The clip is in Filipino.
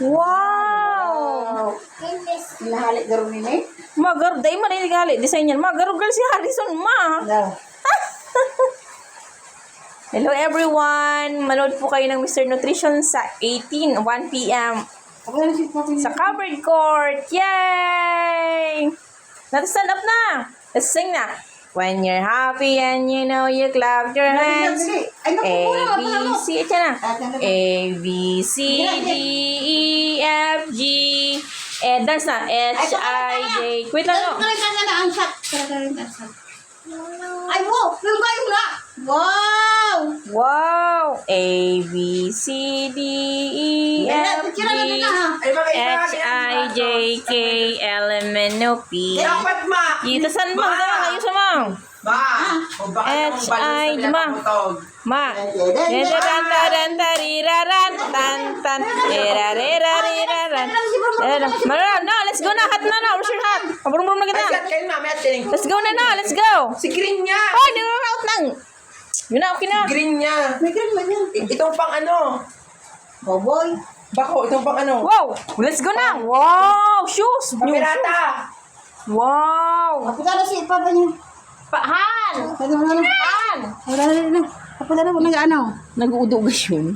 Wow! Nahalik garo ni May. Magar, day man ini gali. Design yan. Magarugal si Harrison, ma. Daw. Hello everyone! Manood po kayo ng Mr. Nutrition sa 1 p.m. Ako na si Papi. sa covered court. Yay! Let's stand up na. Let's sing na. When you're happy and you know you clap your hands. A, B, C. Ito na. A, B, C, D, E, F, G. Dance na. H, I, J. Wait lang, no. Ang sak. Ay, wow! Yung kayo na! Wow! Wow! A, B, C, D, E, F, G, H, I, J, K, L, M, N, O, P. Dapat ma! Dito saan mo? Kayo sa mo. Ma! O baka H, naman I, balon sa ma. pinakaputog. Ma. No, let's go na. Hat na na. Where's your hat? Paburum-burum na Ay, kita. sikat kayo mami at tining. Let's go na. Let's go. Si green niya! Oh, out nang. Yun na, okay na. Green niya! May ganun man yan. Itong pang ano? Boboy. Bako, itong pang ano? Wow, let's go na. Wow, shoes. New shoes. Kamerata! Wow. Kapag na si Papa niya. Han. Ano na? Han. Wala na. Kapag na nag-ano. Nag-uudugas yun.